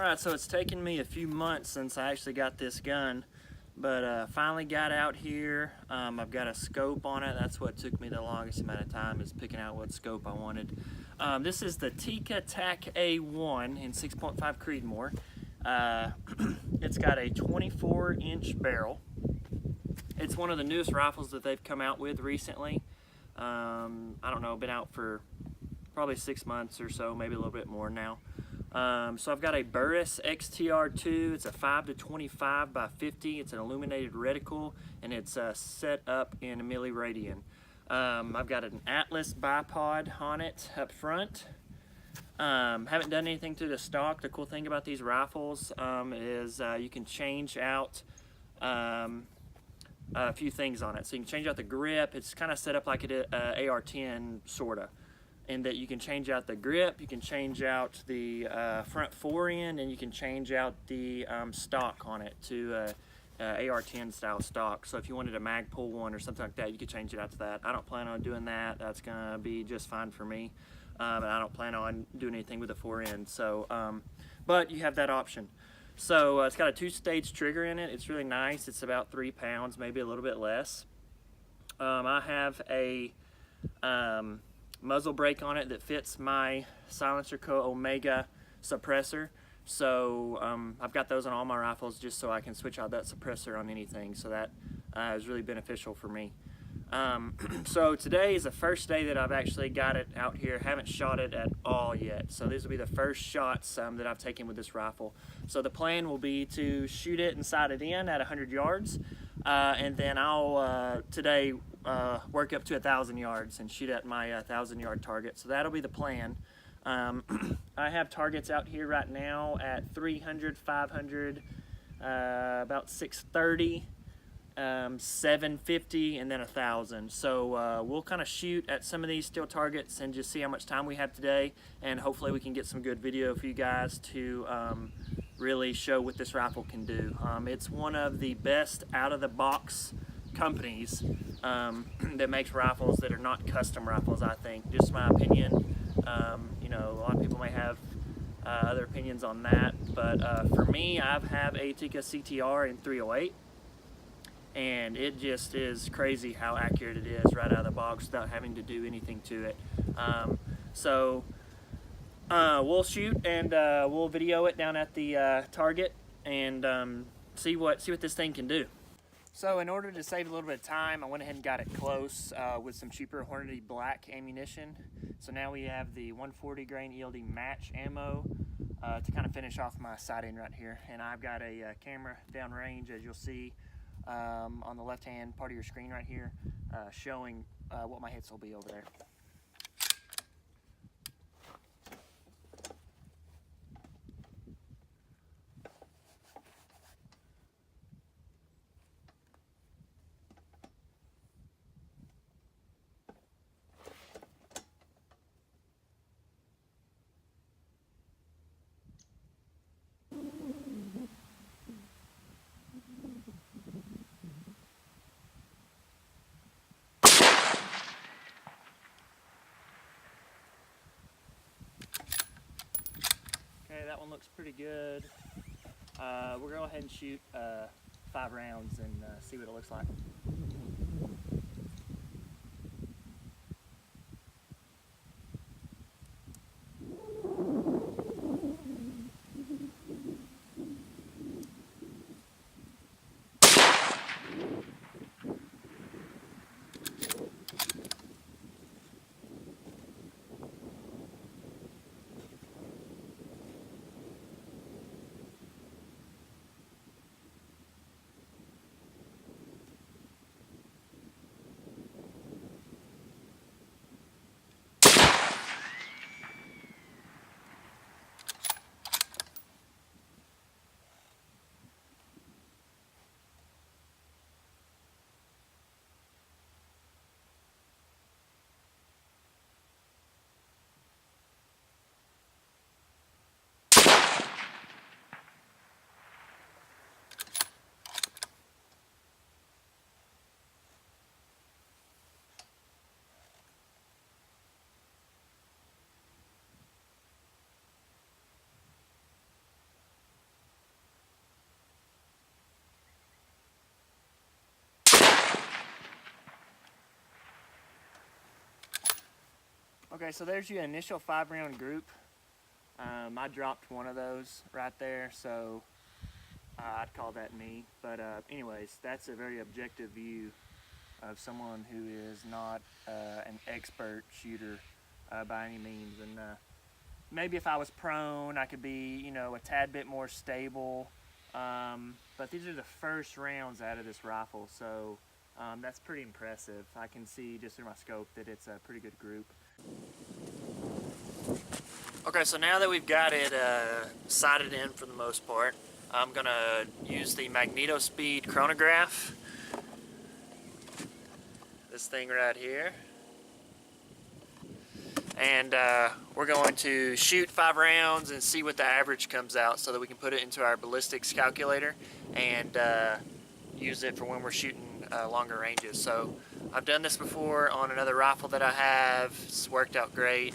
Alright, so it's taken me a few months since I actually got this gun, but finally got out here. I've got a scope on it. That's what took me the longest amount of time, is picking out what scope I wanted. This is the TIkka Tac A1 in 6.5 Creedmoor. It's got a 24-inch barrel. It's one of the newest rifles that they've come out with recently. I don't know, been out for probably 6 months or so, maybe a little bit more now. So I've got a Burris XTRII. It's a 5-25 by 50. It's an illuminated reticle, and it's set up in a milliradian. I've got an Atlas bipod on it up front. Haven't done anything to the stock. The cool thing about these rifles is you can change out a few things on it. So you can change out the grip. It's kind of set up like an AR-10 sorta, in that you can change out the grip, you can change out the front forend, and you can change out the stock on it to AR-10 style stock. So if you wanted a mag pull one or something like that, you could change it out to that. I don't plan on doing that. That's gonna be just fine for me. And I don't plan on doing anything with the forend. So, but you have that option. So it's got a 2-stage trigger in it. It's really nice. It's about 3 pounds, maybe a little bit less. I have a muzzle brake on it that fits my Silencerco Omega suppressor. So I've got those on all my rifles just so I can switch out that suppressor on anything. So that is really beneficial for me. So today is the first day that I've actually got it out here. Haven't shot it at all yet. So these will be the first shots that I've taken with this rifle. So the plan will be to shoot it and sight it in at 100 yards. And then I'll today work up to 1,000 yards and shoot at my 1,000-yard target. So that'll be the plan. I have targets out here right now at 300, 500, about 630, 750, and then 1,000. So we'll kind of shoot at some of these steel targets and just see how much time we have today, and hopefully we can get some good video for you guys to really show what this rifle can do. It's one of the best out-of-the-box companies that makes rifles that are not custom rifles, I think. Just my opinion. You know, a lot of people may have other opinions on that, but for me, I have a TIkka CTR in 308, and it just is crazy how accurate it is right out of the box without having to do anything to it. So we'll shoot and we'll video it down at the target and see what this thing can do. So in order to save a little bit of time, I went ahead and got it close with some cheaper Hornady black ammunition. So now we have the 140 grain ELD match ammo to kind of finish off my sighting right here. And I've got a camera downrange, as you'll see on the left hand part of your screen right here, showing what my hits will be over there. Okay, that one looks pretty good. We're going to go ahead and shoot 5 rounds and see what it looks like. Okay, so there's your initial 5-round group. I dropped one of those right there, so I'd call that me. But anyways, that's a very objective view of someone who is not an expert shooter by any means. And maybe if I was prone, I could be, you know, a tad bit more stable. But these are the first rounds out of this rifle, so that's pretty impressive. I can see just through my scope that it's a pretty good group. Okay, so now that we've got it sighted in for the most part, I'm gonna use the MagnetoSpeed Chronograph. This thing right here. And we're going to shoot 5 rounds and see what the average comes out so that we can put it into our ballistics calculator and use it for when we're shooting longer ranges. So I've done this before on another rifle that I have. It's worked out great.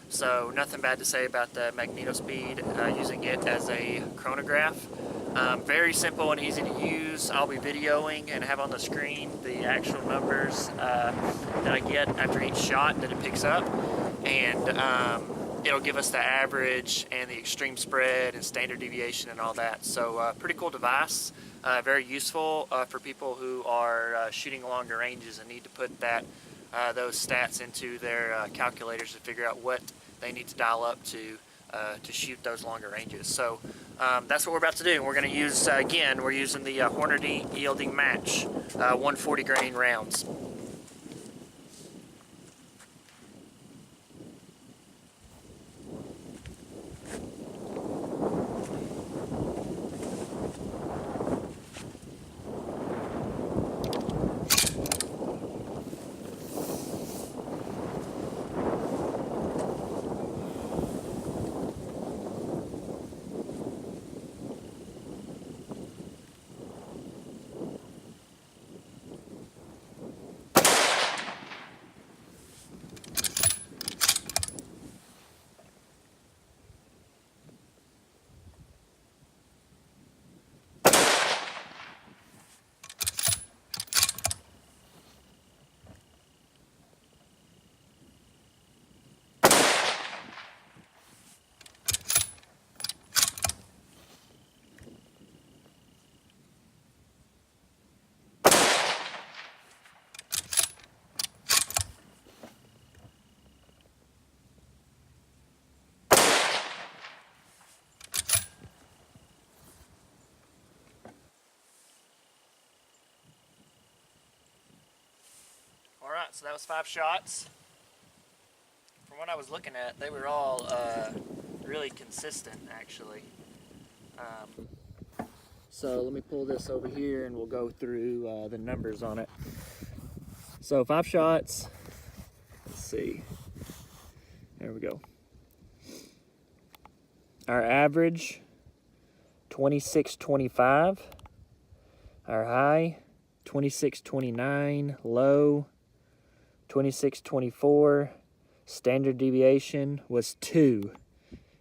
So nothing bad to say about the MagnetoSpeed, using it as a chronograph. Very simple and easy to use. I'll be videoing and have on the screen the actual numbers that I get after each shot that it picks up, and it'll give us the average and the extreme spread and standard deviation and all that. So pretty cool device, very useful for people who are shooting longer ranges and need to put those stats into their calculators to figure out what they need to dial up to shoot those longer ranges. So that's what we're about to do. We're going to use, again, we're using the Hornady Yielding Match 140 grain rounds. Alright, so that was 5 shots. From what I was looking at, they were all really consistent, actually. So let me pull this over here and we'll go through the numbers on it. So 5 shots. Let's see. There we go. Our average, 26.25. Our high, 26.29. Low, 26.24. Standard deviation was 2,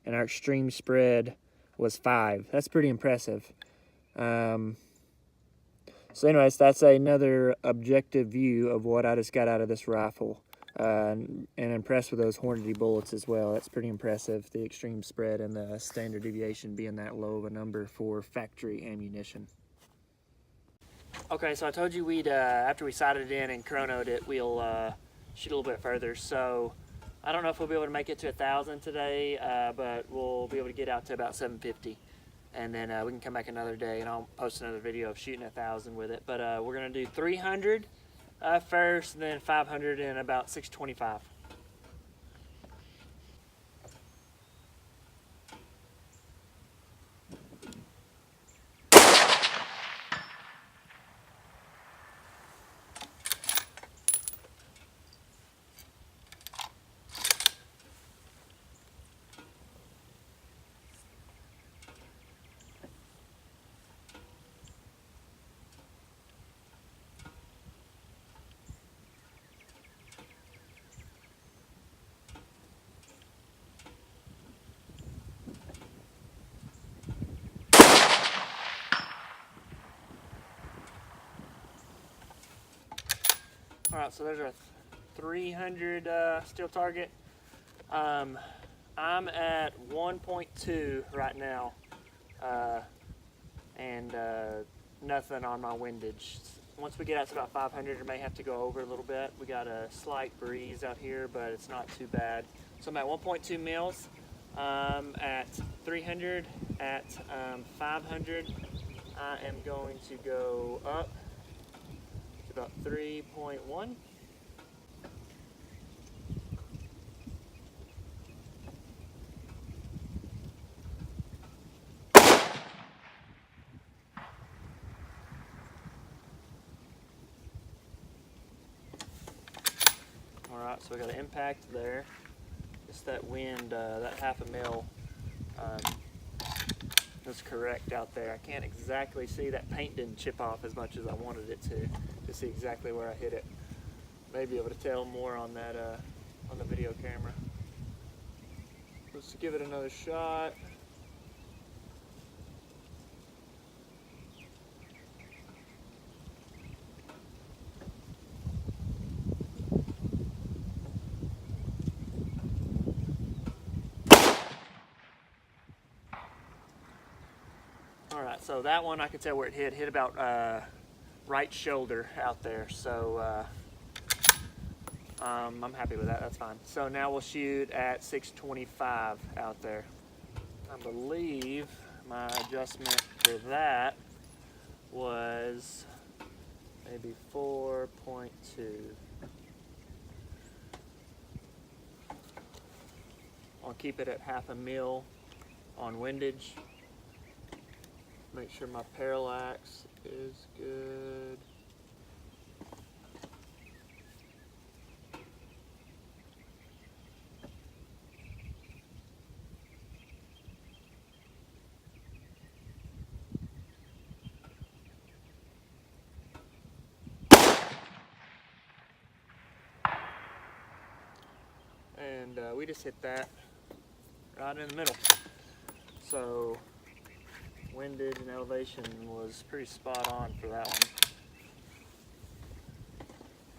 and our extreme spread was 5. That's pretty impressive. So anyways, that's another objective view of what I just got out of this rifle. And impressed with those Hornady bullets as well. That's pretty impressive, the extreme spread and the standard deviation being that low of a number for factory ammunition. Okay, so I told you we'd, after we sighted it in and chronoed it, we'll shoot a little bit further. So I don't know if we'll be able to make it to 1,000 today, but we'll be able to get out to about 750. And then we can come back another day and I'll post another video of shooting 1,000 with it. But we're gonna do 300 first, and then 500 and about 625. All right, so there's our 300 steel target. I'm at 1.2 right now, and nothing on my windage. Once we get out to about 500, I may have to go over a little bit. We got a slight breeze out here, but it's not too bad. So I'm at 1.2 mils, at 300, at 500. I am going to go up to about 3.1. Alright, so we got an impact there. Just that wind, that half a mil was correct out there. I can't exactly see, that paint didn't chip off as much as I wanted it to see exactly where I hit it. Maybe able to tell more on that on the video camera. Let's give it another shot. Alright, so that one I can tell where it hit about right shoulder out there, so I'm happy with that, that's fine. So now we'll shoot at 625 out there. I believe my adjustment for that was maybe 4.2. I'll keep it at half a mil on windage. Make sure my parallax is good. And we just hit that right in the middle. So windage and elevation was pretty spot on for that one.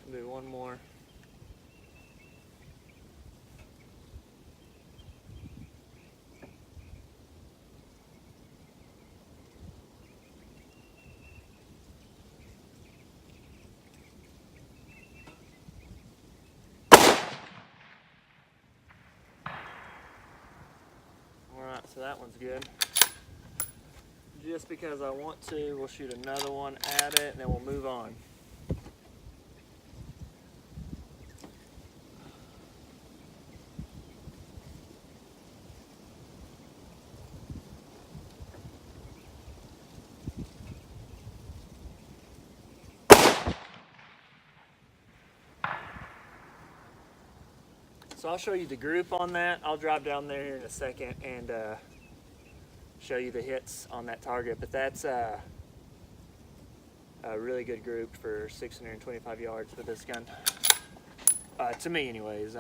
I'll do one more. Alright, so that one's good. Just because I want to, we'll shoot another one at it and then we'll move on. So I'll show you the group on that. I'll drop down there in a second and show you the hits on that target, but that's a really good group for 625 yards with this gun. To me anyways.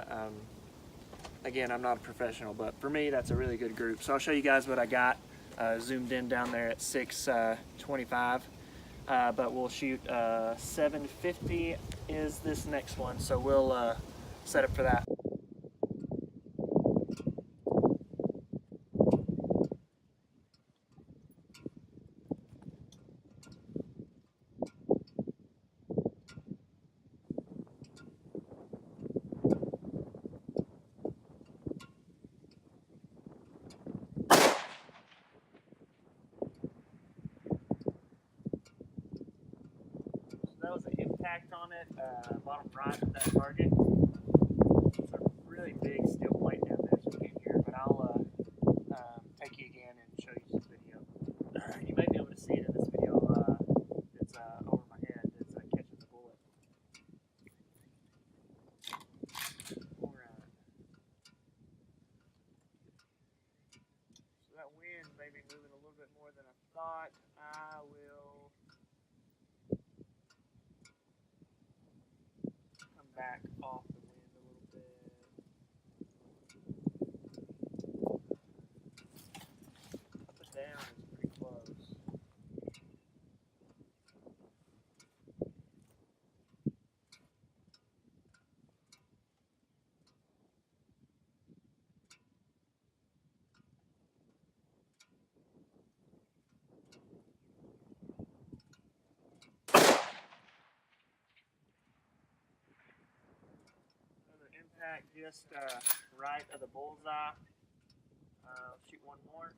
Again, I'm not a professional, but for me that's a really good group. So I'll show you guys what I got zoomed in down there at 625, but we'll shoot 750 is this next one, so we'll set up for that. That was an impact on it, bottom right of that target. It's a really big steel plate down there, so you can't hear it, but I'll take you again and show you some video. You may be able to see it in this video. It's over my head. It's catching the bullet. Alright. So that wind may be moving a little bit more than I thought. I will back off the wind a little bit. Up and down is pretty close. tack just right of the bullseye. Shoot one more.